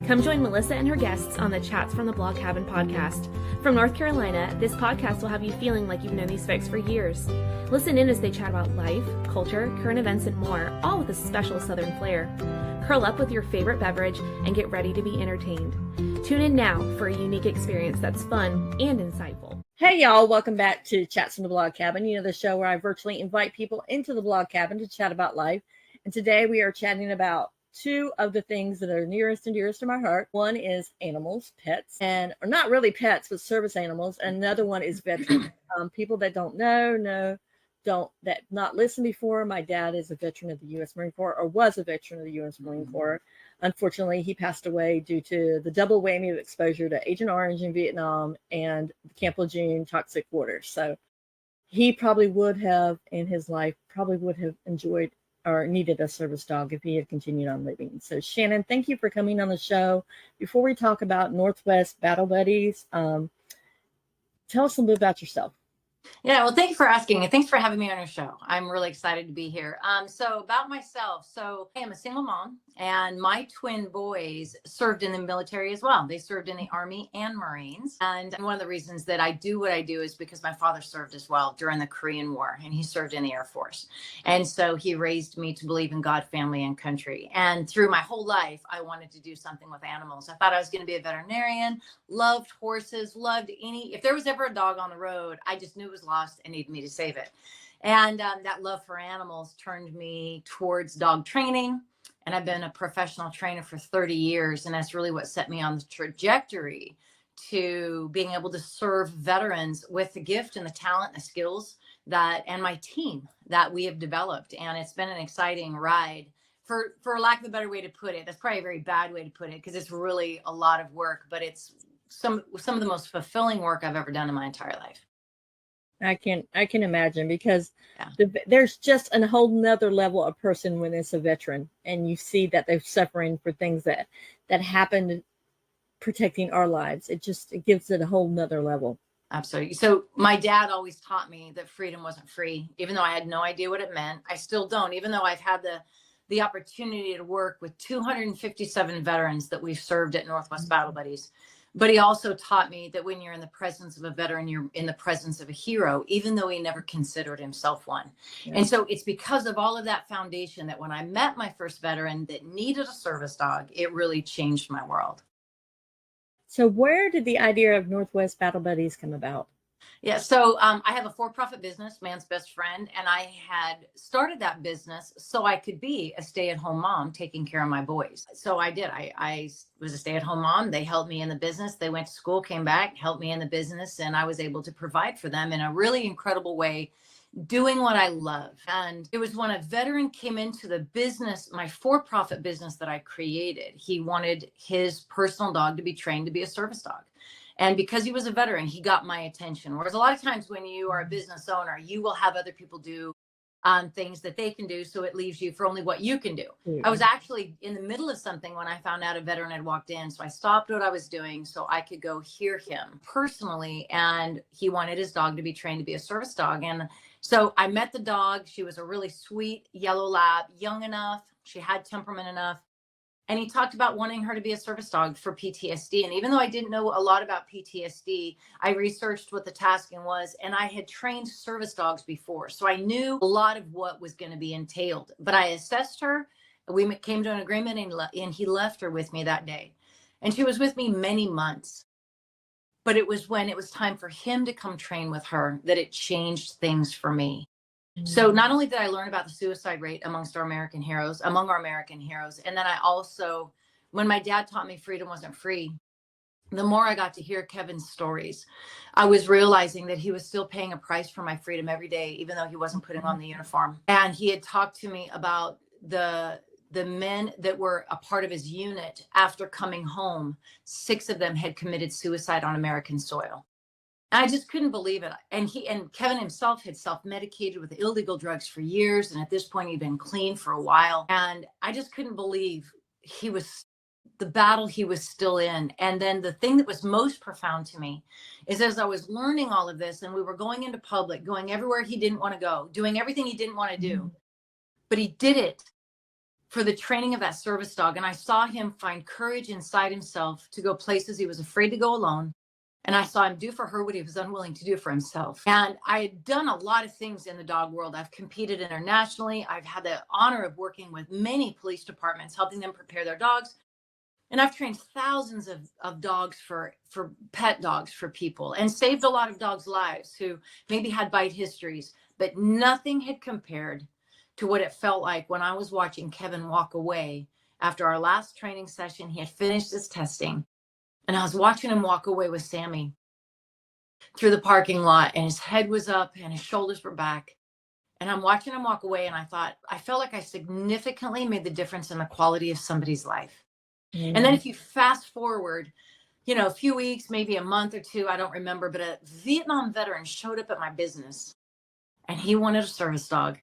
Come join Melissa and her guests on the Chats from the Blog Cabin podcast. From North Carolina, this podcast will have you feeling like you've known these folks for years. Listen in as they chat about life, culture, current events, and more, all with a special Southern flair. Curl up with your favorite beverage and get ready to be entertained. Tune in now for a unique experience that's fun and insightful. Hey y'all, welcome back to Chats from the Blog Cabin, the show where I virtually invite people into the blog cabin to chat about life. And today we are chatting about two of the things that are nearest and dearest to my heart. One is animals, pets, or not really pets, but service animals. And another one is veterans. People that don't not listen before. My dad is a veteran of the U.S. Marine Corps, or was a veteran of the U.S. Marine Corps. Unfortunately, he passed away due to the double whammy of exposure to Agent Orange in Vietnam and Camp Lejeune toxic water. So he probably would have, in his life, enjoyed or needed a service dog if he had continued on living. So Shannon, thank you for coming on the show. Before we talk about Northwest Battle Buddies, tell us a little bit about yourself. Yeah, well, thank you for asking, and thanks for having me on your show. I'm really excited to be here. So about myself, I am a single mom, and my twin boys served in the military as well. They served in the Army and Marines. And one of the reasons that I do what I do is because my father served as well during the Korean War, and he served in the Air Force. And so he raised me to believe in God, family, and country. And through my whole life, I wanted to do something with animals. I thought I was going to be a veterinarian, loved horses, if there was ever a dog on the road, I just knew it was lost and needed me to save it. And that love for animals turned me towards dog training. And I've been a professional trainer for 30 years. And that's really what set me on the trajectory to being able to serve veterans with the gift and the talent and the skills and my team that we have developed. And it's been an exciting ride. For lack of a better way to put it, that's probably a very bad way to put it, because it's really a lot of work, but it's some of the most fulfilling work I've ever done in my entire life. I can imagine, because there's just a whole nother level of person when it's a veteran, and you see that they're suffering for things that happened protecting our lives. It gives it a whole nother level. Absolutely. So my dad always taught me that freedom wasn't free, even though I had no idea what it meant. I still don't, even though I've had the opportunity to work with 257 veterans that we've served at Northwest Battle Buddies. But he also taught me that when you're in the presence of a veteran, you're in the presence of a hero, even though he never considered himself one. Yeah. And so it's because of all of that foundation that when I met my first veteran that needed a service dog, it really changed my world. So where did the idea of Northwest Battle Buddies come about? Yeah, so I have a for-profit business, Man's Best Friend, and I had started that business so I could be a stay-at-home mom taking care of my boys. So I did. I was a stay-at-home mom. They helped me in the business. They went to school, came back, helped me in the business, and I was able to provide for them in a really incredible way, doing what I love. And it was when a veteran came into the business, my for-profit business that I created. He wanted his personal dog to be trained to be a service dog. And because he was a veteran, he got my attention. Whereas a lot of times when you are a business owner, you will have other people do things that they can do. So it leaves you for only what you can do. Mm-hmm. I was actually in the middle of something when I found out a veteran had walked in. So I stopped what I was doing so I could go hear him personally. And he wanted his dog to be trained to be a service dog. And so I met the dog. She was a really sweet yellow lab, young enough. She had temperament enough. And he talked about wanting her to be a service dog for PTSD. And even though I didn't know a lot about PTSD, I researched what the tasking was, and I had trained service dogs before. So I knew a lot of what was going to be entailed. But I assessed her. We came to an agreement, and he left her with me that day. And she was with me many months. But it was when it was time for him to come train with her that it changed things for me. So not only did I learn about the suicide rate among our American heroes, and then I also, when my dad taught me freedom wasn't free, the more I got to hear Kevin's stories, I was realizing that he was still paying a price for my freedom every day, even though he wasn't putting on the uniform. And he had talked to me about the men that were a part of his unit. After coming home, 6 of them had committed suicide on American soil. I just couldn't believe it. And Kevin himself had self-medicated with illegal drugs for years. And at this point, he'd been clean for a while. And I just couldn't believe the battle he was still in. And then the thing that was most profound to me is as I was learning all of this and we were going into public, going everywhere he didn't want to go, doing everything he didn't want to do, but he did it for the training of that service dog. And I saw him find courage inside himself to go places he was afraid to go alone. And I saw him do for her what he was unwilling to do for himself. And I had done a lot of things in the dog world. I've competed internationally. I've had the honor of working with many police departments, helping them prepare their dogs. And I've trained thousands of dogs for pet dogs for people, and saved a lot of dogs' lives who maybe had bite histories, but nothing had compared to what it felt like when I was watching Kevin walk away after our last training session. He had finished his testing, and I was watching him walk away with Sammy through the parking lot, and his head was up and his shoulders were back. And I'm watching him walk away, and I felt like I significantly made the difference in the quality of somebody's life. And then if you fast forward, a few weeks, maybe a month or two, I don't remember, but a Vietnam veteran showed up at my business, and he wanted a service dog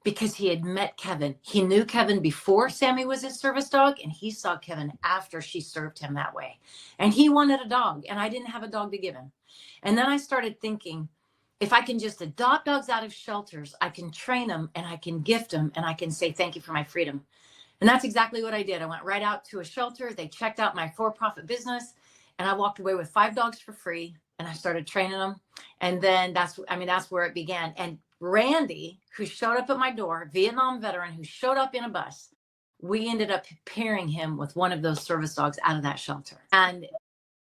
because he had met Kevin. He knew Kevin before Sammy was his service dog, and he saw Kevin after she served him that way. And he wanted a dog, and I didn't have a dog to give him. And then I started thinking, if I can just adopt dogs out of shelters, I can train them, and I can gift them, and I can say thank you for my freedom. And that's exactly what I did. I went right out to a shelter. They checked out my for-profit business, and I walked away with 5 dogs for free, and I started training them. And then that's where it began. And Randy, who showed up at my door, Vietnam veteran who showed up in a bus, we ended up pairing him with one of those service dogs out of that shelter. And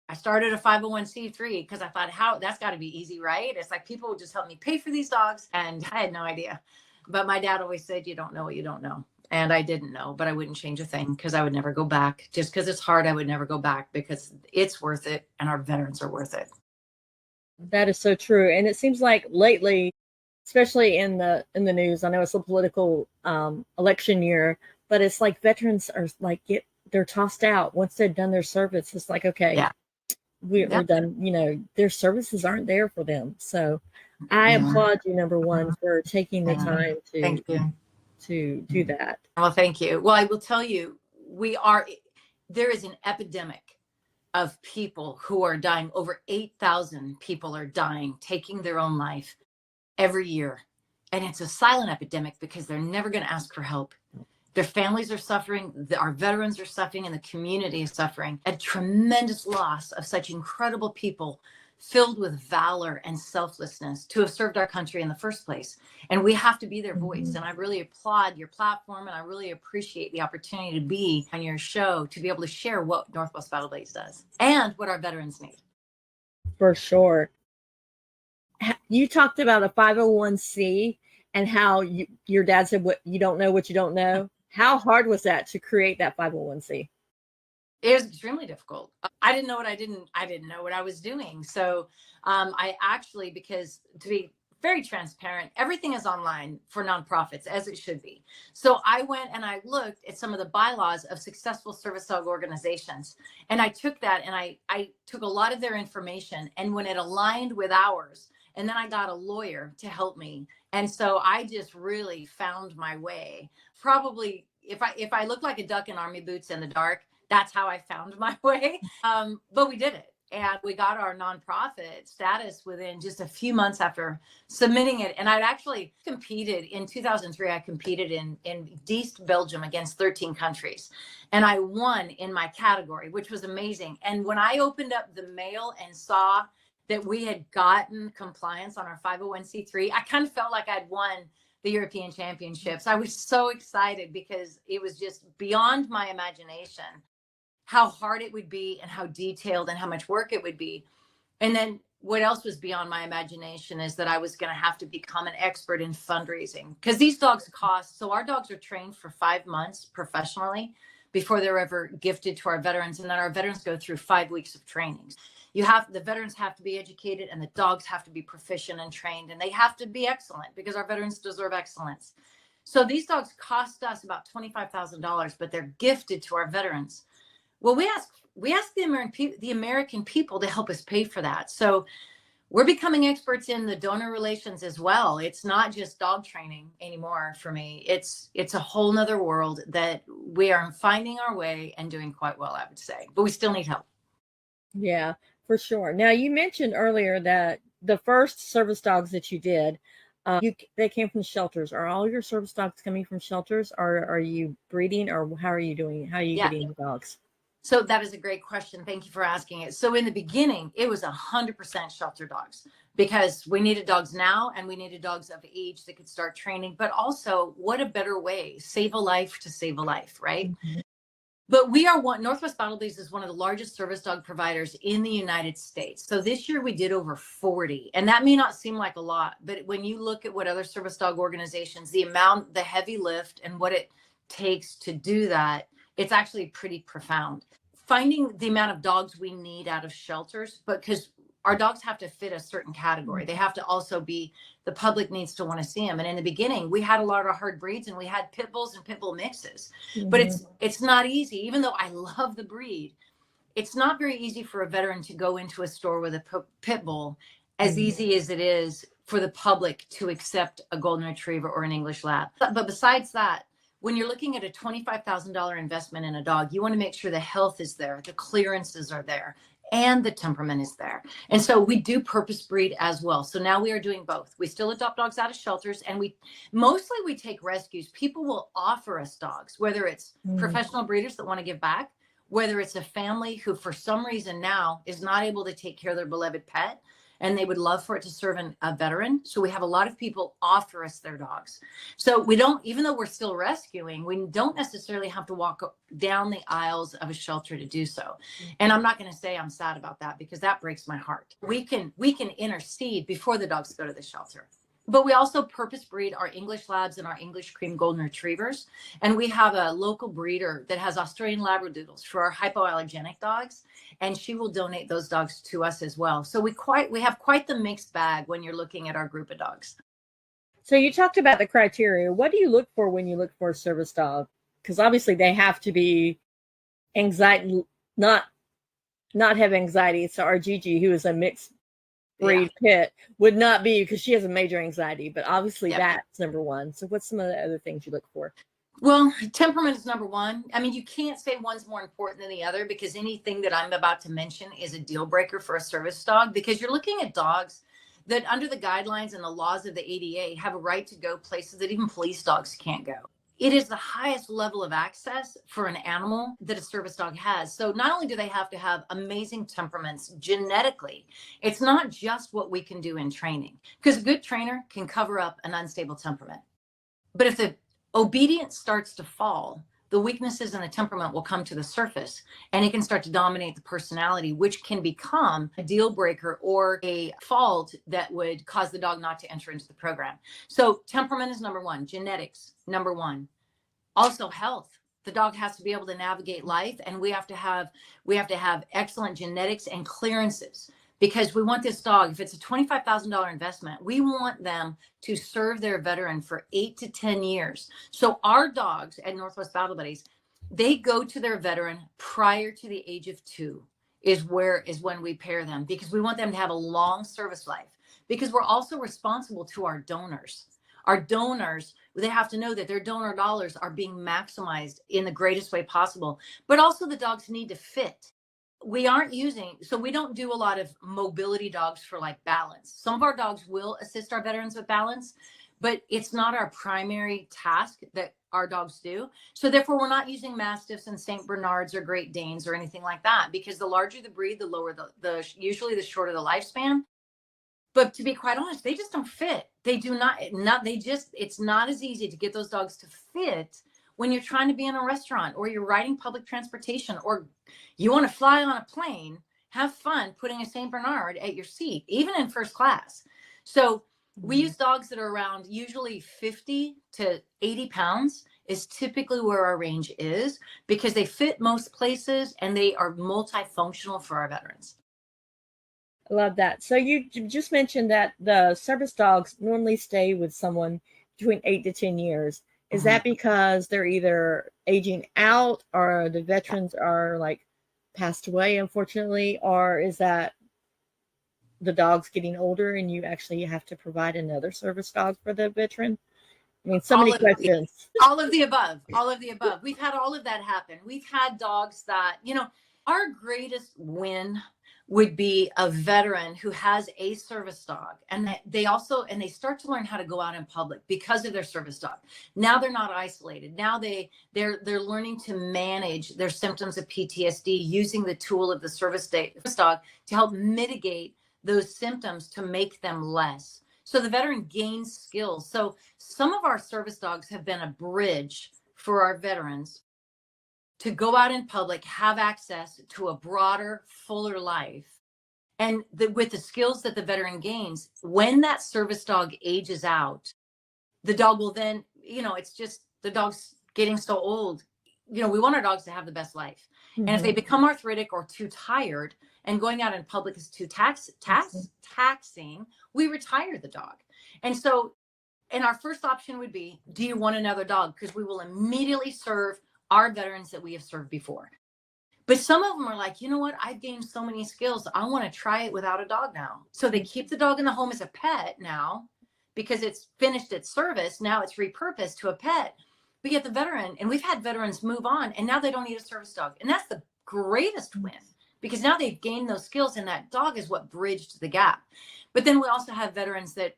I started a 501c3 because I thought, that's got to be easy, right? It's like people would just help me pay for these dogs. And I had no idea. But my dad always said, you don't know what you don't know. And I didn't know, but I wouldn't change a thing because I would never go back. Just because it's hard, I would never go back because it's worth it and our veterans are worth it. That is so true. And it seems like lately, especially in the news, I know it's a political election year, but it's like veterans are like they're tossed out once they've done their service. It's like, okay, yeah. we're done. Their services aren't there for them. So I applaud you, number one, for taking the time to Thank you. To do that. Well, thank you. Well, I will tell you, there is an epidemic of people who are dying. Over 8,000 people are dying, taking their own life every year. And it's a silent epidemic because they're never going to ask for help. Their families are suffering. Our veterans are suffering, and the community is suffering. A tremendous loss of such incredible people filled with valor and selflessness to have served our country in the first place. And we have to be their voice. And I really applaud your platform, and I really appreciate the opportunity to be on your show, to be able to share what Northwest Battle Blades does and what our veterans need. For sure. You talked about a 501c and how your dad said, what you don't know what you don't know. How hard was that to create that 501c? It was extremely difficult. I didn't know what I didn't know what I was doing. So I actually, because to be very transparent, everything is online for nonprofits, as it should be. So I went and I looked at some of the bylaws of successful service dog organizations. And I took that and I took a lot of their information, and when it aligned with ours, and then I got a lawyer to help me. And so I just really found my way. Probably if I look like a duck in army boots in the dark, that's how I found my way. But we did it. And we got our nonprofit status within just a few months after submitting it. And I'd actually competed in 2003. I competed in Diest, Belgium against 13 countries. And I won in my category, which was amazing. And when I opened up the mail and saw that we had gotten compliance on our 501c3, I kind of felt like I'd won the European Championships. I was so excited because it was just beyond my imagination how hard it would be and how detailed and how much work it would be. And then what else was beyond my imagination is that I was going to have to become an expert in fundraising, because these dogs cost. So our dogs are trained for 5 months professionally before they're ever gifted to our veterans. And then our veterans go through 5 weeks of trainings. The veterans have to be educated, and the dogs have to be proficient and trained, and they have to be excellent because our veterans deserve excellence. So these dogs cost us about $25,000, but they're gifted to our veterans. Well, we ask the American people to help us pay for that. So we're becoming experts in the donor relations as well. It's not just dog training anymore for me. It's a whole nother world that we are finding our way and doing quite well, I would say, but we still need help. Yeah, for sure. Now, you mentioned earlier that the first service dogs that you did, They came from shelters. Are all your service dogs coming from shelters, or are you breeding, or how are you doing? How are you getting the dogs? So that is a great question. Thank you for asking it. So in the beginning, it was 100% shelter dogs because we needed dogs now and we needed dogs of age that could start training. But also, what a better way, save a life to save a life, right? Mm-hmm. But Northwest Battle Base is one of the largest service dog providers in the United States. So this year we did over 40. And that may not seem like a lot, but when you look at what other service dog organizations, the heavy lift and what it takes to do that, it's actually pretty profound. Finding the amount of dogs we need out of shelters, but because our dogs have to fit a certain category. They have to also be, the public needs to want to see them. And in the beginning, we had a lot of hard breeds and we had pit bulls and pit bull mixes, but it's not easy. Even though I love the breed, it's not very easy for a veteran to go into a store with a pit bull as easy as it is for the public to accept a golden retriever or an English lab. But besides that, when you're looking at a $25,000 investment in a dog, you want to make sure the health is there, the clearances are there, and the temperament is there. And so we do purpose breed as well. So now we are doing both. We still adopt dogs out of shelters, and we take rescues. People will offer us dogs, whether it's professional breeders that want to give back, whether it's a family who for some reason now is not able to take care of their beloved pet, and they would love for it to serve a veteran. So we have a lot of people offer us their dogs. So we don't, even though we're still rescuing, we don't necessarily have to walk down the aisles of a shelter to do so. And I'm not going to say I'm sad about that because that breaks my heart. We can intercede before the dogs go to the shelter. But we also purpose breed our English Labs and our English Cream Golden Retrievers. And we have a local breeder that has Australian Labradoodles for our hypoallergenic dogs. And she will donate those dogs to us as well. So we have quite the mixed bag when you're looking at our group of dogs. So you talked about the criteria. What do you look for when you look for a service dog? Because obviously they have to be anxiety, not have anxiety. So our Gigi, who is a mixed breed pit, would not be, because she has a major anxiety, but obviously that's number one. So what's some of the other things you look for? Well, temperament is number one. I mean, you can't say one's more important than the other because anything that I'm about to mention is a deal breaker for a service dog, because you're looking at dogs that under the guidelines and the laws of the ADA have a right to go places that even police dogs can't go. It is the highest level of access for an animal that a service dog has. So not only do they have to have amazing temperaments genetically, it's not just what we can do in training, because a good trainer can cover up an unstable temperament. But if the obedience starts to fall, the weaknesses in the temperament will come to the surface and it can start to dominate the personality, which can become a deal breaker or a fault that would cause the dog not to enter into the program. So temperament is number one, genetics, number one. Also health. The dog has to be able to navigate life, and we have to have excellent genetics and clearances, because we want this dog, if it's a $25,000 investment, we want them to serve their veteran for 8 to 10 years. So our dogs at Northwest Battle Buddies, they go to their veteran prior to the age of 2 is when we pair them, because we want them to have a long service life, because we're also responsible to our donors. Our donors, they have to know that their donor dollars are being maximized in the greatest way possible, but also the dogs need to fit. We don't do a lot of mobility dogs for like balance. Some of our dogs will assist our veterans with balance, but it's not our primary task that our dogs do. So therefore, we're not using Mastiffs and St. Bernards or Great Danes or anything like that, because the larger the breed, the lower usually the shorter the lifespan. But to be quite honest, they just don't fit. They do it's not as easy to get those dogs to fit when you're trying to be in a restaurant or you're riding public transportation or you want to fly on a plane. Have fun putting a St. Bernard at your seat, even in first class. So we use dogs that are around usually 50 to 80 pounds is typically where our range is, because they fit most places and they are multifunctional for our veterans. I love that. So you just mentioned that the service dogs normally stay with someone between 8 to 10 years. Is that because they're either aging out or the veterans are like passed away, unfortunately, or is that the dog's getting older and you actually have to provide another service dog for the veteran? I mean, so many questions. All of the above. We've had all of that happen. We've had dogs that, our greatest win would be a veteran who has a service dog, and they start to learn how to go out in public because of their service dog. Now they're not isolated. Now they're learning to manage their symptoms of PTSD using the tool of the service dog to help mitigate those symptoms to make them less. So the veteran gains skills. So some of our service dogs have been a bridge for our veterans to go out in public, have access to a broader, fuller life. And with the skills that the veteran gains, when that service dog ages out, the dog will then, it's just the dog's getting so old. We want our dogs to have the best life. Mm-hmm. And if they become arthritic or too tired and going out in public is too taxing, we retire the dog. And our first option would be, do you want another dog? Because we will immediately serve our veterans that we have served before. But some of them are like, you know what? I've gained so many skills. I want to try it without a dog now. So they keep the dog in the home as a pet now because it's finished its service. Now it's repurposed to a pet. But yet the veteran, and we've had veterans move on and now they don't need a service dog. And that's the greatest win because now they've gained those skills and that dog is what bridged the gap. But then we also have veterans that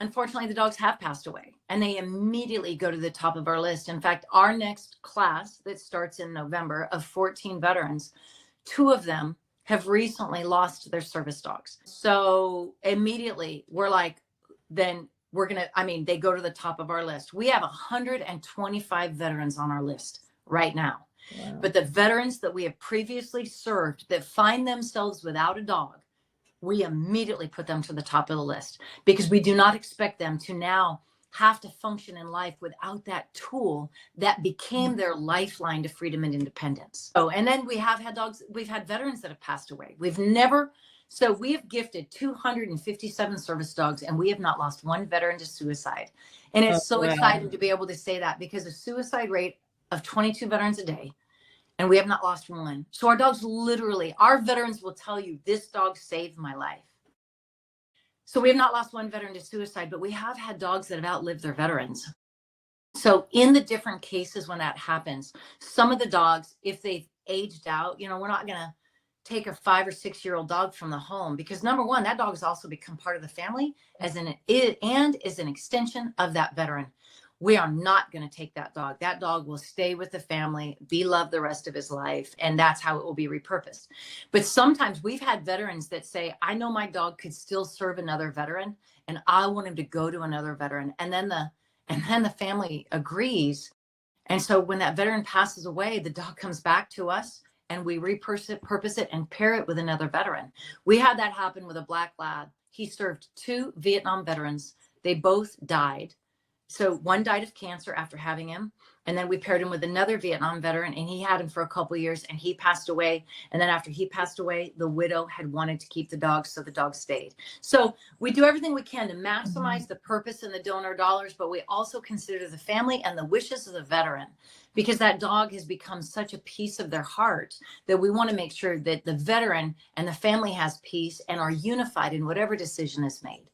unfortunately, the dogs have passed away and they immediately go to the top of our list. In fact, our next class that starts in November of 14 veterans, 2 of them have recently lost their service dogs. So immediately we're like, then they go to the top of our list. We have 125 veterans on our list right now. Wow. But the veterans that we have previously served that find themselves without a dog, we immediately put them to the top of the list because we do not expect them to now have to function in life without that tool that became their lifeline to freedom and independence. And then we've had veterans that have passed away. We have gifted 257 service dogs and we have not lost one veteran to suicide. And it's exciting to be able to say that because a suicide rate of 22 veterans a day, and we have not lost one. So our dogs our veterans will tell you, this dog saved my life. So we have not lost one veteran to suicide, but we have had dogs that have outlived their veterans. So in the different cases when that happens, some of the dogs, if they've aged out, we're not going to take a 5 or 6 year old dog from the home because number one, that dog has also become part of the family and is an extension of that veteran. We are not going to take that dog. That dog will stay with the family, be loved the rest of his life, and that's how it will be repurposed. But sometimes we've had veterans that say, I know my dog could still serve another veteran, and I want him to go to another veteran. And then the family agrees. And so when that veteran passes away, the dog comes back to us, and we repurpose it and pair it with another veteran. We had that happen with a black lab. He served 2 Vietnam veterans. They both died. So one died of cancer after having him. And then we paired him with another Vietnam veteran and he had him for a couple of years and he passed away. And then after he passed away, the widow had wanted to keep the dog. So the dog stayed. So we do everything we can to maximize the purpose and the donor dollars, but we also consider the family and the wishes of the veteran because that dog has become such a piece of their heart that we want to make sure that the veteran and the family has peace and are unified in whatever decision is made.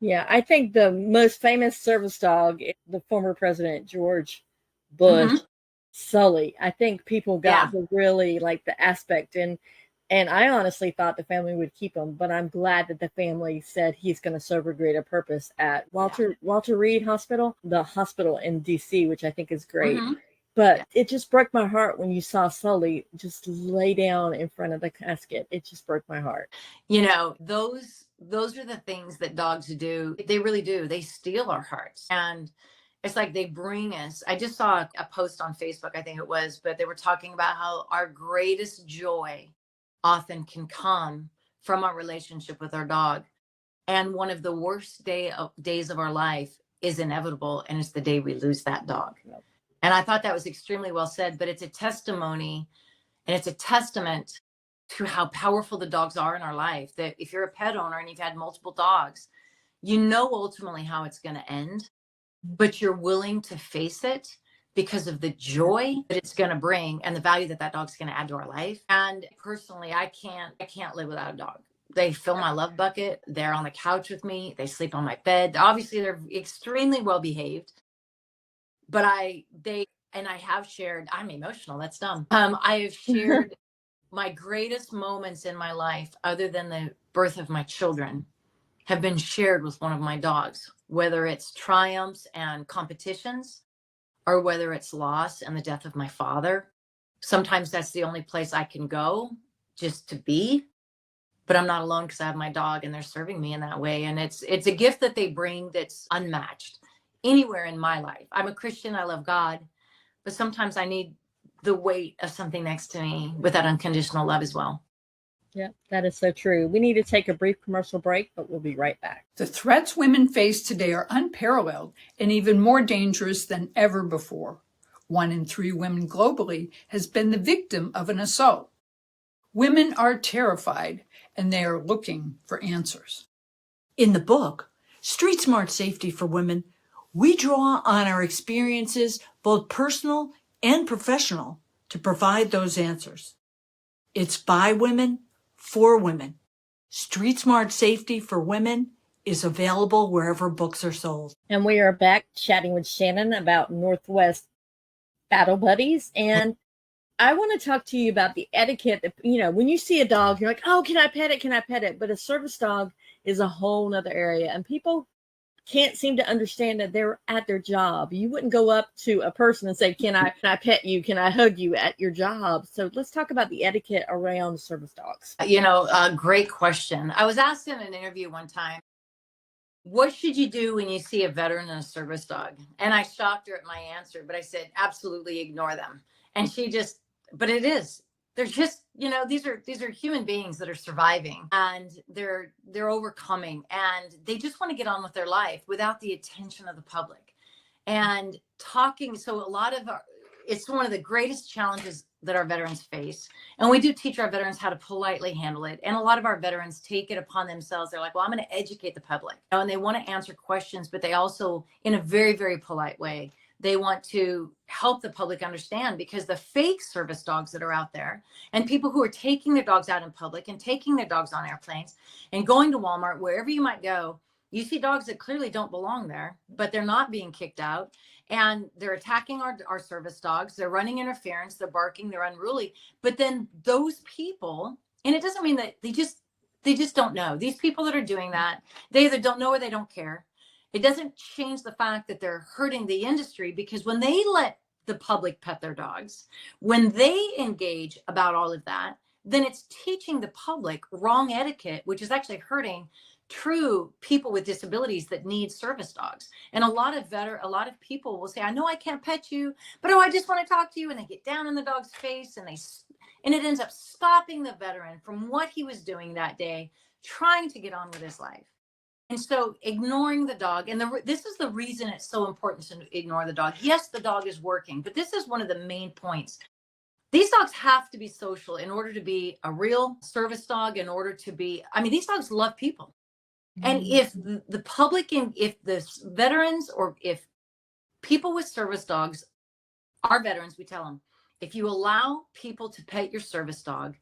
Yeah, I think the most famous service dog is the former President George Bush, Sully. I think people got to really like the aspect, and I honestly thought the family would keep him, but I'm glad that the family said he's going to serve a greater purpose at Walter Reed Hospital, the hospital in DC, which I think is great. But it just broke my heart when you saw Sully just lay down in front of the casket. It just broke my heart. Those are the things that dogs do. They really do. They steal our hearts. And it's like they bring us. I just saw a post on Facebook, I think it was, but they were talking about how our greatest joy often can come from our relationship with our dog. And one of the worst days of our life is inevitable. And it's the day we lose that dog. Yep. And I thought that was extremely well said, but it's a testimony and it's a testament to how powerful the dogs are in our life. That if you're a pet owner and you've had multiple dogs, you know ultimately how it's going to end, but you're willing to face it because of the joy that it's going to bring and the value that dog's going to add to our life. And personally, I can't live without a dog. They fill my love bucket. They're on the couch with me. They sleep on my bed. Obviously, they're extremely well behaved. But I have shared, I'm emotional. That's dumb. I have shared my greatest moments in my life, other than the birth of my children, have been shared with one of my dogs, whether it's triumphs and competitions or whether it's loss and the death of my father. Sometimes that's the only place I can go just to be, but I'm not alone because I have my dog and they're serving me in that way. And it's a gift that they bring that's unmatched anywhere in my life. I'm a Christian. I love God, but sometimes I need the weight of something next to me with that unconditional love as well. Yeah, that is so true. We need to take a brief commercial break, but we'll be right back. The threats women face today are unparalleled and even more dangerous than ever before. 1 in 3 women globally has been the victim of an assault. Women are terrified and they are looking for answers. In the book, Street Smart Safety for Women, we draw on our experiences, both personal and professional, to provide those answers. It's by women, for women. Street Smart Safety for Women is available wherever books are sold. And we are back chatting with Shannon about Northwest Battle Buddies. And I want to talk to you about the etiquette that, when you see a dog, you're like, oh, can I pet it? Can I pet it? But a service dog is a whole nother area. And people can't seem to understand that they're at their job. You wouldn't go up to a person and say, can I pet you? Can I hug you at your job? So let's talk about the etiquette around service dogs. Great question. I was asked in an interview one time, what should you do when you see a veteran and a service dog? And I shocked her at my answer, but I said, absolutely ignore them. And but it is. They're just, these are human beings that are surviving and they're overcoming and they just want to get on with their life without the attention of the public. And talking, so it's one of the greatest challenges that our veterans face. And we do teach our veterans how to politely handle it. And a lot of our veterans take it upon themselves. They're like, well, I'm going to educate the public. And they want to answer questions, but they also, in a very, very polite way, they want to help the public understand, because the fake service dogs that are out there and people who are taking their dogs out in public and taking their dogs on airplanes and going to Walmart, wherever you might go, you see dogs that clearly don't belong there, but they're not being kicked out. And they're attacking our service dogs. They're running interference. They're barking. They're unruly. But then those people, and it doesn't mean that they just don't know. These people that are doing that, they either don't know or they don't care. It doesn't change the fact that they're hurting the industry, because when they let the public pet their dogs, when they engage about all of that, then it's teaching the public wrong etiquette, which is actually hurting true people with disabilities that need service dogs. And a lot of people will say, I know I can't pet you, but I just want to talk to you. And they get down in the dog's face and it ends up stopping the veteran from what he was doing that day, trying to get on with his life. And so ignoring the dog, and this is the reason it's so important to ignore the dog. Yes, the dog is working, but this is one of the main points. These dogs have to be social in order to be a real service dog, these dogs love people. And if the public, and if the veterans, or if people with service dogs are veterans, we tell them, if you allow people to pet your service dog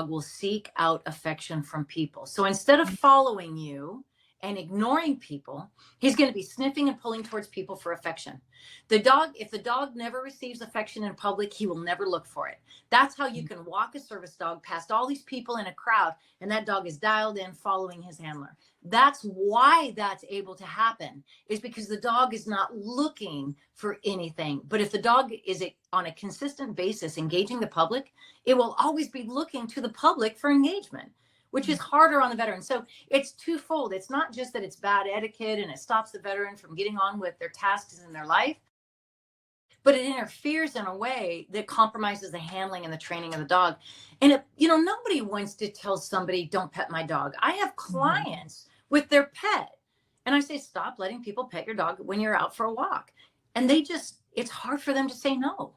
will seek out affection from people. So instead of following you and ignoring people, he's going to be sniffing and pulling towards people for affection. If the dog never receives affection in public, he will never look for it. That's how you can walk a service dog past all these people in a crowd, and that dog is dialed in following his handler. That's why that's able to happen, is because the dog is not looking for anything. But if the dog is on a consistent basis engaging the public, it will always be looking to the public for engagement, which is harder on the veteran. So it's twofold. It's not just that it's bad etiquette and it stops the veteran from getting on with their tasks in their life, but it interferes in a way that compromises the handling and the training of the dog. And nobody wants to tell somebody, don't pet my dog. I have clients with their pet, and I say, stop letting people pet your dog when you're out for a walk. And it's hard for them to say no.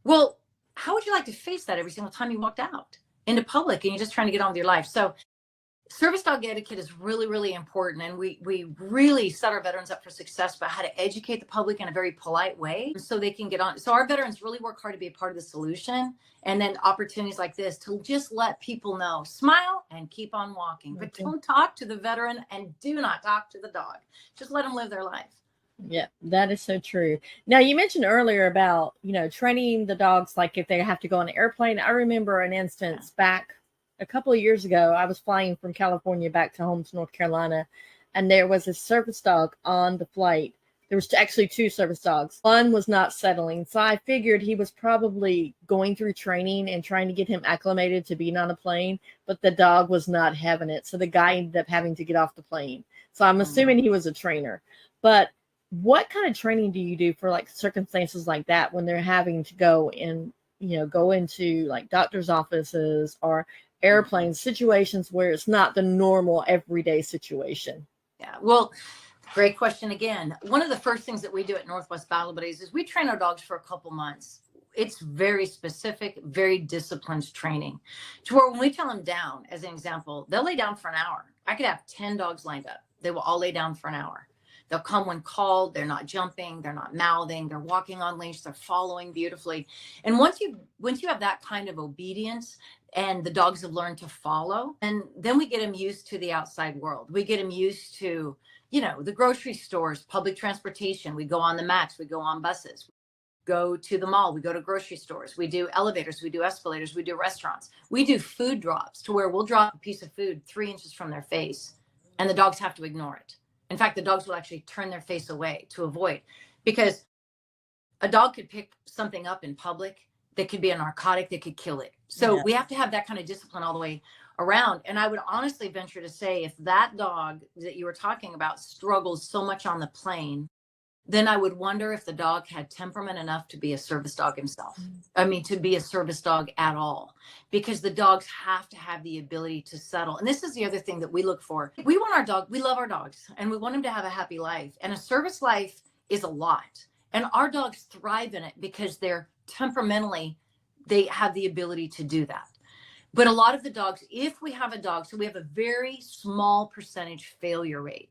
Well, how would you like to face that every single time you walked out into public and you're just trying to get on with your life? So service dog etiquette is really, really important. And we really set our veterans up for success about how to educate the public in a very polite way so they can get on. So our veterans really work hard to be a part of the solution. And then opportunities like this to just let people know, smile and keep on walking. But don't talk to the veteran and do not talk to the dog. Just let them live their life. Yeah, that is so true. Now, you mentioned earlier about, training the dogs, like if they have to go on an airplane. I remember an instance back a couple of years ago. I was flying from California back to home to North Carolina, and there was a service dog on the flight. There was actually two service dogs. One was not settling, so I figured he was probably going through training and trying to get him acclimated to being on a plane, but the dog was not having it. So the guy ended up having to get off the plane. So I'm assuming he was a trainer. But what kind of training do you do for like circumstances like that when they're having to go and go into like doctor's offices or airplane situations where it's not the normal everyday situation? Yeah, well, great question again. One of the first things that we do at Northwest Battle Buddies is we train our dogs for a couple months. It's very specific, very disciplined training, to where when we tell them down, as an example, they'll lay down for an hour. I could have 10 dogs lined up. They will all lay down for an hour. They'll come when called. They're not jumping. They're not mouthing. They're walking on leash. They're following beautifully. And once you have that kind of obedience and the dogs have learned to follow, and then we get them used to the outside world. We get them used to, the grocery stores, public transportation. We go on the mats. We go on buses. Go to the mall. We go to grocery stores. We do elevators. We do escalators. We do restaurants. We do food drops, to where we'll drop a piece of food 3 inches from their face and the dogs have to ignore it. In fact, the dogs will actually turn their face away to avoid, because a dog could pick something up in public that could be a narcotic that could kill it. So we have to have that kind of discipline all the way around. And I would honestly venture to say, if that dog that you were talking about struggles so much on the plane, then I would wonder if the dog had temperament enough to be a service dog himself. I mean, to be a service dog at all, because the dogs have to have the ability to settle. And this is the other thing that we look for. We love our dogs, and we want them to have a happy life. And a service life is a lot. And our dogs thrive in it because they're temperamentally, they have the ability to do that. But a lot of the dogs, if we have a dog, so we have a very small percentage failure rate.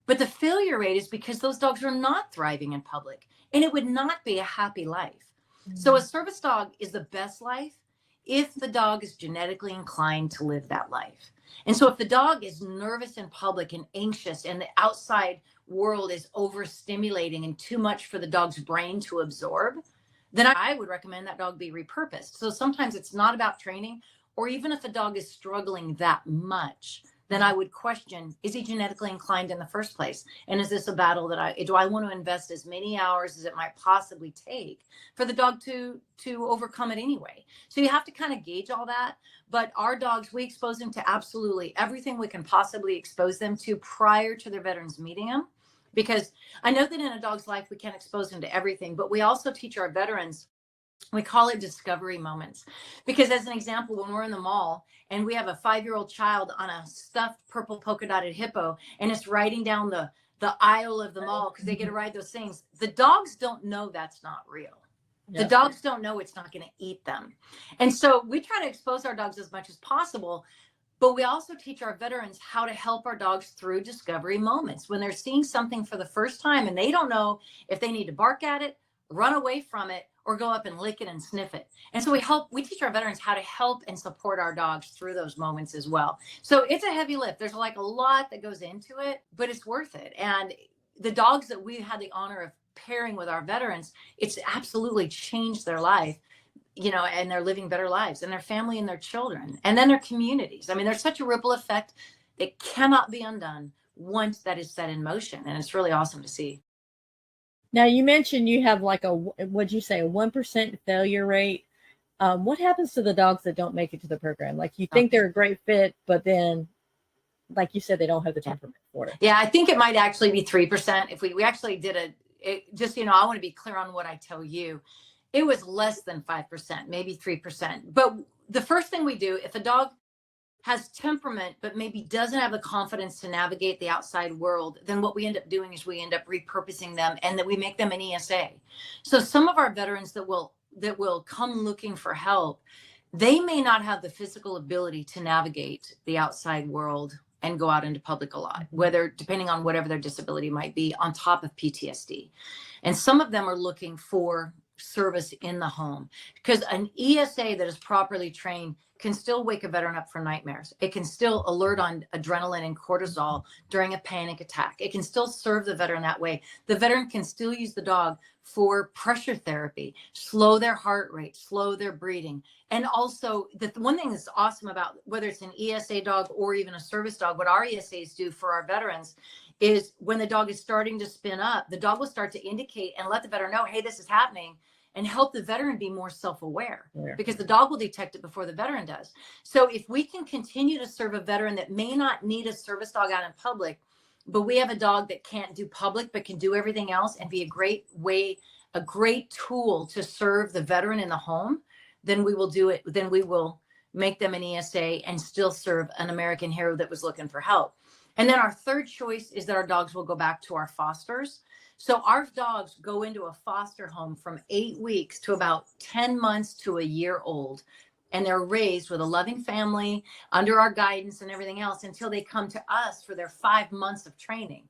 But the failure rate is because those dogs are not thriving in public, and it would not be a happy life. Mm-hmm. So a service dog is the best life if the dog is genetically inclined to live that life. And so if the dog is nervous in public and anxious, and the outside world is overstimulating and too much for the dog's brain to absorb, then I would recommend that dog be repurposed. So sometimes it's not about training, or even if a dog is struggling that much, then I would question, is he genetically inclined in the first place? And is this a battle that do I want to invest as many hours as it might possibly take for the dog to overcome it anyway? So you have to kind of gauge all that. But our dogs, we expose them to absolutely everything we can possibly expose them to prior to their veterans meeting them. Because I know that in a dog's life, we can't expose them to everything, but we also teach our veterans, we call it discovery moments. Because as an example, when we're in the mall and we have a 5-year-old child on a stuffed purple polka dotted hippo, and it's riding down the aisle of the mall because they get to ride those things, the dogs don't know that's not real. The dogs don't know it's not going to eat them. And so we try to expose our dogs as much as possible. But we also teach our veterans how to help our dogs through discovery moments when they're seeing something for the first time and they don't know if they need to bark at it, run away from it, or go up and lick it and sniff it. And so we teach our veterans how to help and support our dogs through those moments as well. So it's a heavy lift. There's like a lot that goes into it, but it's worth it. And the dogs that we had the honor of pairing with our veterans, it's absolutely changed their life, and they're living better lives, and their family and their children, and then their communities. I mean, there's such a ripple effect that cannot be undone once that is set in motion. And it's really awesome to see. Now, you mentioned you have like what'd you say, a 1% failure rate. What happens to the dogs that don't make it to the program? Like, you think they're a great fit, but then, like you said, they don't have the temperament for it. Yeah, I think it might actually be 3%. If we actually did I want to be clear on what I tell you. It was less than 5%, maybe 3%. But the first thing we do, if a dog has temperament, but maybe doesn't have the confidence to navigate the outside world, then what we end up doing is we end up repurposing them, and that we make them an ESA. So some of our veterans that will come looking for help, they may not have the physical ability to navigate the outside world and go out into public a lot, depending on whatever their disability might be, on top of PTSD. And some of them are looking for service in the home, because an ESA that is properly trained can still wake a veteran up from nightmares. It can still alert on adrenaline and cortisol during a panic attack. It can still serve the veteran that way. The veteran can still use the dog for pressure therapy, slow their heart rate, slow their breathing. And also, the one thing that's awesome about whether it's an ESA dog or even a service dog, what our ESAs do for our veterans is when the dog is starting to spin up, the dog will start to indicate and let the veteran know, hey, this is happening, and help the veteran be more self-aware, because the dog will detect it before the veteran does. So if we can continue to serve a veteran that may not need a service dog out in public, but we have a dog that can't do public but can do everything else and be a great way, a great tool to serve the veteran in the home, then we will do it. Then we will make them an ESA and still serve an American hero that was looking for help. And then our third choice is that our dogs will go back to our fosters. So our dogs go into a foster home from 8 weeks to about 10 months to a year old. And they're raised with a loving family under our guidance and everything else until they come to us for their 5 months of training.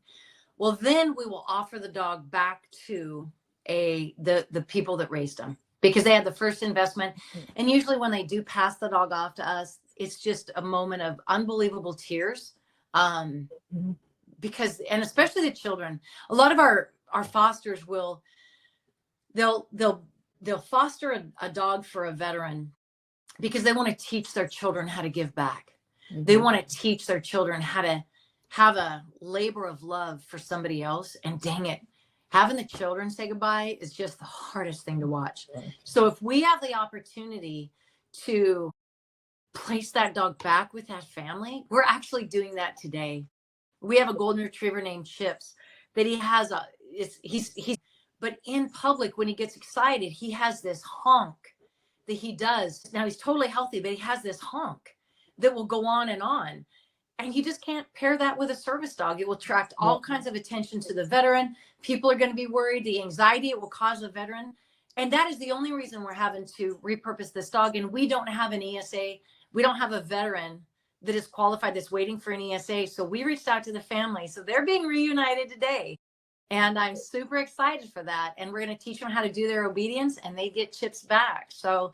Well, then we will offer the dog back to the people that raised them, because they had the first investment. And usually when they do pass the dog off to us, it's just a moment of unbelievable tears. Because, and especially the children, a lot of our fosters they'll foster a dog for a veteran because they want to teach their children how to give back. They want to teach their children how to have a labor of love for somebody else. And dang it, having the children say goodbye is just the hardest thing to watch. So if we have the opportunity to place that dog back with that family, we're actually doing that today. We have a golden retriever named Chips that he has but in public, when he gets excited, he has this honk that he does. Now he's totally healthy, but he has this honk that will go on. And you just can't pair that with a service dog. It will attract all kinds of attention to the veteran. People are going to be worried, the anxiety it will cause the veteran. And that is the only reason we're having to repurpose this dog. And we don't have an ESA. We don't have a veteran that is qualified that's waiting for an ESA. So we reached out to the family. So they're being reunited today. And I'm super excited for that. And we're going to teach them how to do their obedience, and they get Chips back. So,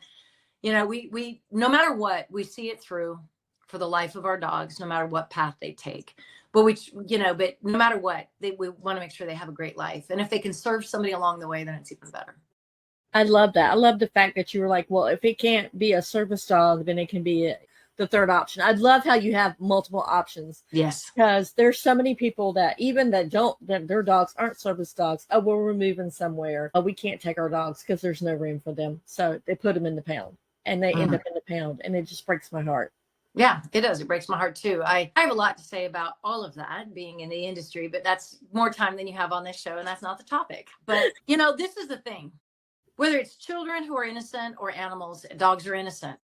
you know, we no matter what, we see it through for the life of our dogs, no matter what path they take. But but no matter what, we want to make sure they have a great life. And if they can serve somebody along the way, then it's even better. I love that. I love the fact that you were like, well, if it can't be a service dog, then it can be the third option. I love how you have multiple options. Yes. Because there's so many people that even that their dogs aren't service dogs. Oh, we'll remove them somewhere. Oh, we can't take our dogs because there's no room for them. So they put them in the pound, and they end up in the pound, and it just breaks my heart. Yeah, it does. It breaks my heart too. I have a lot to say about all of that, being in the industry, but that's more time than you have on this show, and that's not the topic. But, this is the thing. Whether it's children who are innocent or animals, dogs are innocent.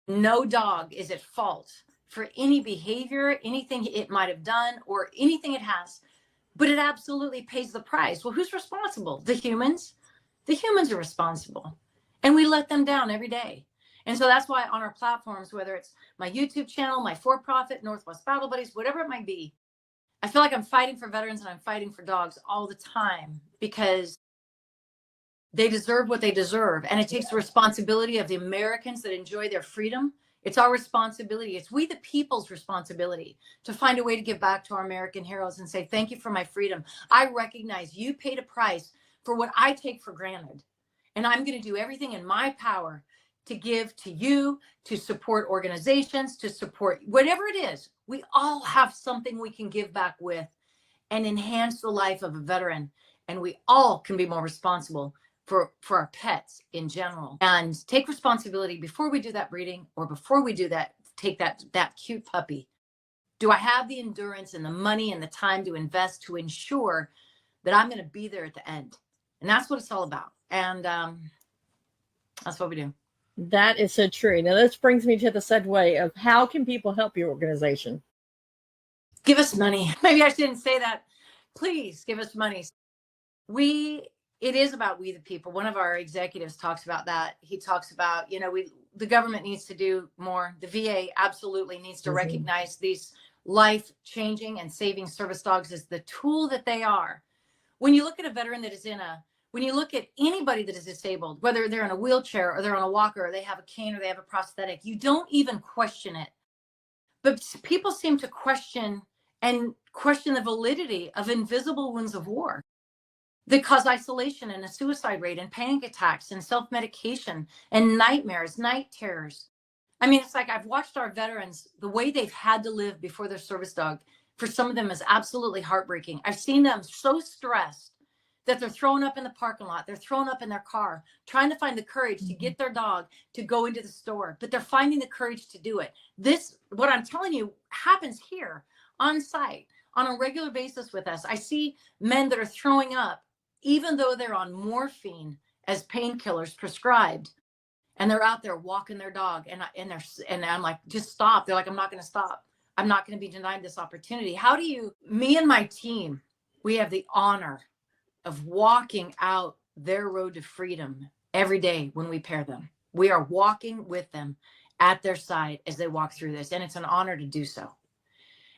No dog is at fault for any behavior, anything it might have done, or anything it has, but it absolutely pays the price. Well, who's responsible? The humans. The humans are responsible, and we let them down every day. And so that's why on our platforms, whether it's my YouTube channel, my for-profit, Northwest Battle Buddies, whatever it might be, I feel like I'm fighting for veterans and I'm fighting for dogs all the time, because they deserve what they deserve. And it takes the responsibility of the Americans that enjoy their freedom. It's our responsibility. It's we the people's responsibility to find a way to give back to our American heroes and say, thank you for my freedom. I recognize you paid a price for what I take for granted. And I'm going to do everything in my power to give to you, to support organizations, to support whatever it is. We all have something we can give back with and enhance the life of a veteran. And we all can be more responsible for our pets in general, and take responsibility before we do that breeding, or before we do that, take that cute puppy. Do I have the endurance and the money and the time to invest to ensure that I'm going to be there at the end? And that's what it's all about. And that's what we do. That is so true. Now, this brings me to the segue of how can people help your organization? Give us money. Maybe I shouldn't say that. Please give us money. It is about we the people. One of our executives talks about that. He talks about, the government needs to do more. The VA absolutely needs to recognize these life-changing and saving service dogs as the tool that they are. When you look at a veteran that is when you look at anybody that is disabled, whether they're in a wheelchair or they're on a walker or they have a cane or they have a prosthetic, you don't even question it. But people seem to question the validity of invisible wounds of war that cause isolation and a suicide rate and panic attacks and self-medication and nightmares, night terrors. I mean, it's like I've watched our veterans, the way they've had to live before their service dog, for some of them is absolutely heartbreaking. I've seen them so stressed that they're thrown up in the parking lot. They're thrown up in their car, trying to find the courage to get their dog to go into the store, but they're finding the courage to do it. This, what I'm telling you, happens here on site on a regular basis with us. I see men that are throwing up, even though they're on morphine as painkillers prescribed, and they're out there walking their dog, and I'm like, just stop. They're like, I'm not going to stop. I'm not going to be denied this opportunity. How do you, me and my team, we have the honor of walking out their road to freedom every day when we pair them. We are walking with them at their side as they walk through this, and it's an honor to do so.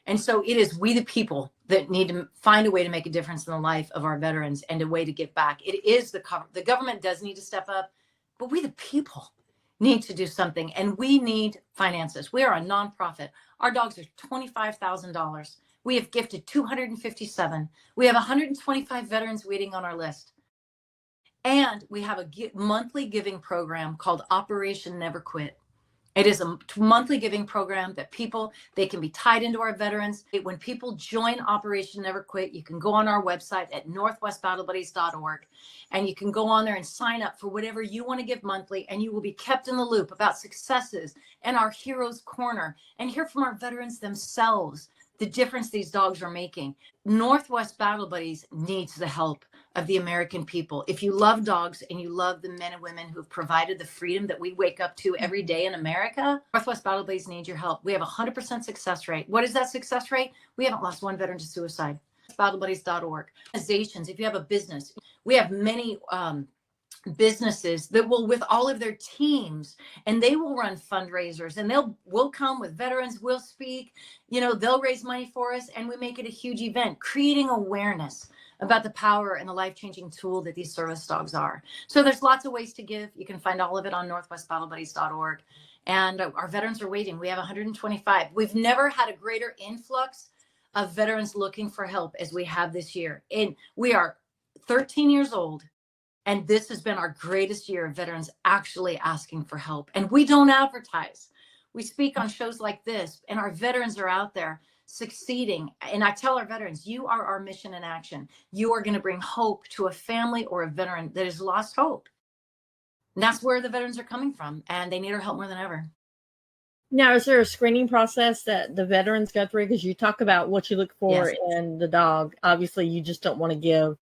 And so it is we the people that need to find a way to make a difference in the life of our veterans and a way to give back. It is the government does need to step up, but we the people need to do something, and we need finances. We are a nonprofit. Our dogs are $25,000. We have gifted 257. We have 125 veterans waiting on our list. And we have a monthly giving program called Operation Never Quit. It is a monthly giving program that they can be tied into our veterans. When people join Operation Never Quit, you can go on our website at northwestbattlebuddies.org, and you can go on there and sign up for whatever you want to give monthly, and you will be kept in the loop about successes and our Heroes Corner, and hear from our veterans themselves the difference these dogs are making. Northwest Battle Buddies needs the help of the American people. If you love dogs and you love the men and women who've provided the freedom that we wake up to every day in America, Northwest Battle Buddies needs your help. We have a 100% success rate. What is that success rate? We haven't lost one veteran to suicide. Battlebuddies.org. Organizations, if you have a business, we have many businesses that will, with all of their teams, and they will run fundraisers, and we'll come with veterans, we'll speak, they'll raise money for us, and we make it a huge event, creating awareness about the power and the life-changing tool that these service dogs are. So there's lots of ways to give. You can find all of it on northwestbattlebuddies.org. And our veterans are waiting. We have 125. We've never had a greater influx of veterans looking for help as we have this year. And we are 13 years old, and this has been our greatest year of veterans actually asking for help. And we don't advertise. We speak on shows like this, and our veterans are out there succeeding. And I tell our veterans, you are our mission in action. You are going to bring hope to a family or a veteran that has lost hope. And that's where the veterans are coming from, and they need our help more than ever. Now, is there a screening process that the veterans go through? Because you talk about what you look for in the dog. Obviously, you just don't want to give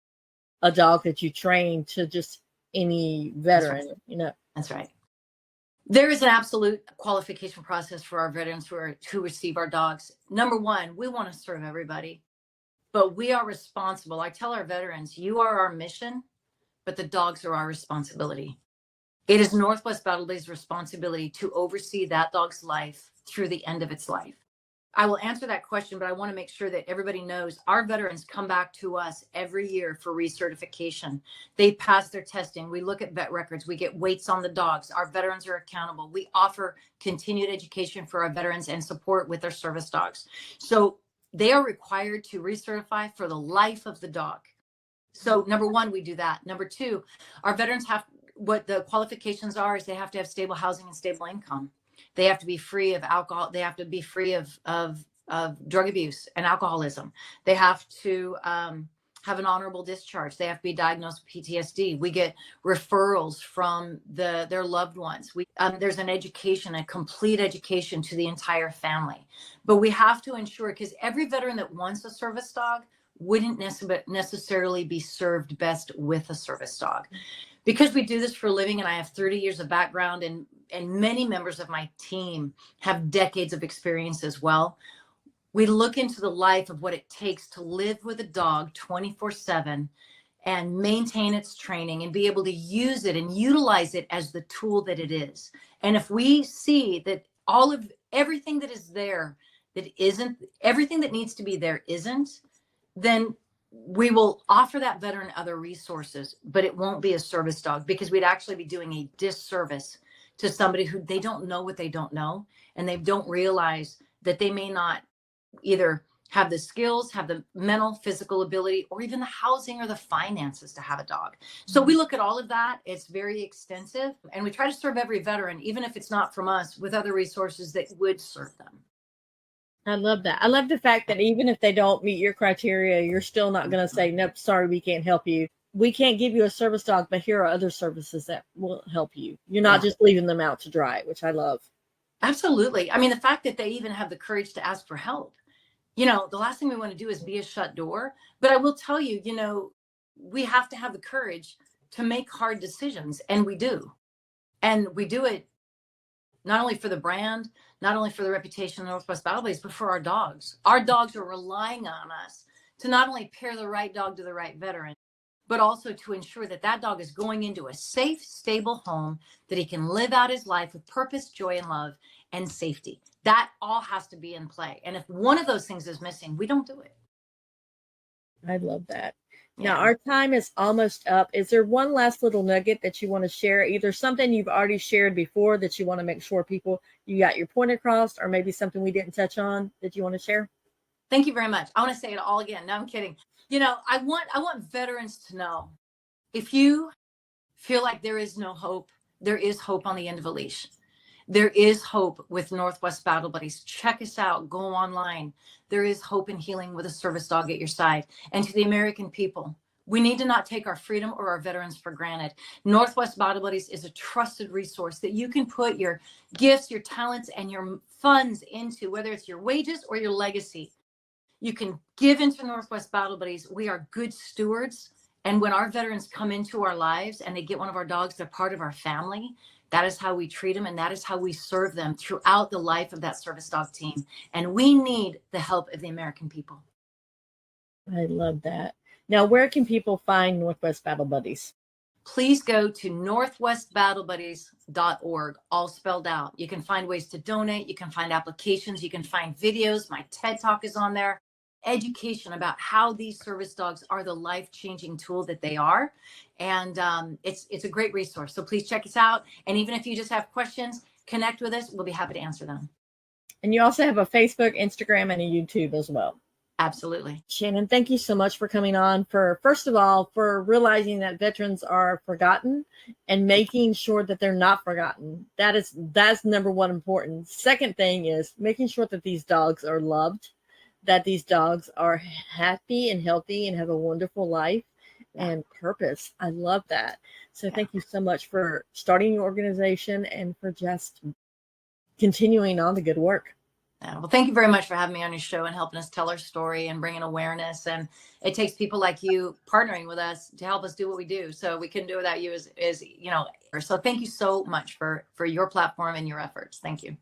a dog that you train to just any veteran, That's right. There is an absolute qualification process for our veterans who receive our dogs. Number one, we want to serve everybody, but we are responsible. I tell our veterans, you are our mission, but the dogs are our responsibility. It is Northwest Battle Buddies' responsibility to oversee that dog's life through the end of its life. I will answer that question, but I want to make sure that everybody knows our veterans come back to us every year for recertification. They pass their testing. We look at vet records. We get weights on the dogs. Our veterans are accountable. We offer continued education for our veterans and support with their service dogs. So they are required to recertify for the life of the dog. So number one, we do that. Number two, our veterans what the qualifications are is they have to have stable housing and stable income. They have to be free of alcohol. They have to be free of drug abuse and alcoholism. They have to have an honorable discharge. They have to be diagnosed with PTSD. We get referrals from their loved ones. There's an education, a complete education to the entire family. But we have to ensure, because every veteran that wants a service dog wouldn't necessarily be served best with a service dog. Because we do this for a living, and I have 30 years of background, and many members of my team have decades of experience as well. We look into the life of what it takes to live with a dog 24/7 and maintain its training and be able to use it and utilize it as the tool that it is. And if we see that everything that is there that isn't, everything that needs to be there isn't, then we will offer that veteran other resources, but it won't be a service dog, because we'd actually be doing a disservice to somebody who they don't know what they don't know. And they don't realize that they may not either have the skills, have the mental, physical ability, or even the housing or the finances to have a dog. So we look at all of that. It's very extensive, and we try to serve every veteran, even if it's not from us, with other resources that would serve them. I love that. I love the fact that even if they don't meet your criteria, you're still not going to say, nope, sorry, we can't help you. We can't give you a service dog, but here are other services that will help you. You're not just leaving them out to dry, which I love. Absolutely. I mean, the fact that they even have the courage to ask for help. You know, the last thing we want to do is be a shut door. But I will tell you, you know, we have to have the courage to make hard decisions. And we do. And we do it not only for the brand, not only for the reputation of Northwest Battle Buddies, but for our dogs. Our dogs are relying on us to not only pair the right dog to the right veteran, but also to ensure that that dog is going into a safe, stable home, that he can live out his life with purpose, joy, and love, and safety. That all has to be in play. And if one of those things is missing, we don't do it. I love that. Yeah. Now, our time is almost up. Is there one last little nugget that you want to share? Either something you've already shared before that you want to make sure people, you got your point across, or maybe something we didn't touch on that you want to share? Thank you very much. I want to say it all again. No, I'm kidding. You know, I want veterans to know, if you feel like there is no hope, there is hope on the end of a leash. There is hope with Northwest Battle Buddies. Check us out. Go online. There is hope and healing with a service dog at your side. And to the American people, we need to not take our freedom or our veterans for granted. Northwest Battle Buddies is a trusted resource that you can put your gifts, your talents, and your funds into, whether it's your wages or your legacy. You can give into Northwest Battle Buddies. We are good stewards. And when our veterans come into our lives and they get one of our dogs, they're part of our family. That is how we treat them, and that is how we serve them throughout the life of that service dog team. And we need the help of the American people. I love that. Now, where can people find Northwest Battle Buddies? Please go to northwestbattlebuddies.org, all spelled out. You can find ways to donate. You can find applications. You can find videos. My TED Talk is on there. Education about how these service dogs are the life-changing tool that they are. And it's a great resource. So please check us out. And even if you just have questions, connect with us. We'll be happy to answer them. And you also have a Facebook, Instagram, and a YouTube as well. Absolutely. Shannon, thank you so much for coming on, for, first of all, for realizing that veterans are forgotten and making sure that they're not forgotten. That's number one important. Second thing is making sure that these dogs are loved, that these dogs are happy and healthy and have a wonderful life and purpose. I love that. So thank you so much for starting your organization and for just continuing on the good work. Well, thank you very much for having me on your show and helping us tell our story and bringing awareness. And it takes people like you partnering with us to help us do what we do. So we couldn't do it without you as you know. So thank you so much for your platform and your efforts. Thank you.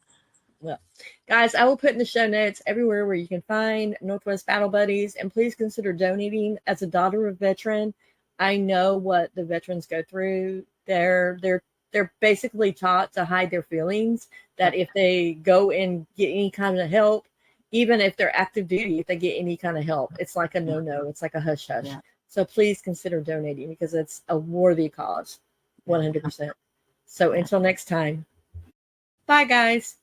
Well, guys, I will put in the show notes everywhere where you can find Northwest Battle Buddies, and please consider donating. As a daughter of veteran, I know what the veterans go through. They're basically taught to hide their feelings, that if they go and get any kind of help, even if they're active duty, if they get any kind of help, it's like a no. It's like a hush hush. Yeah. So please consider donating, because it's a worthy cause, 100%. So until next time, bye, guys.